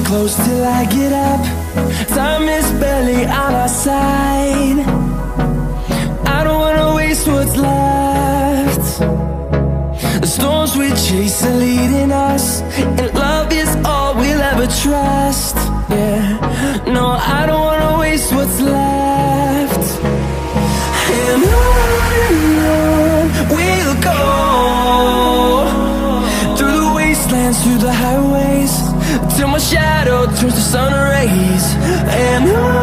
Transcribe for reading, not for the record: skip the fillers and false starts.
close till I get up. Time is barely on our side. I don't wanna waste what's left. The storms we chase are leading us, and love is all we'll ever trust. Yeah, no, I don't wanna waste what's left. And on we'll go, through the wastelands, through the highways, till my shadow turns to sun rays. And on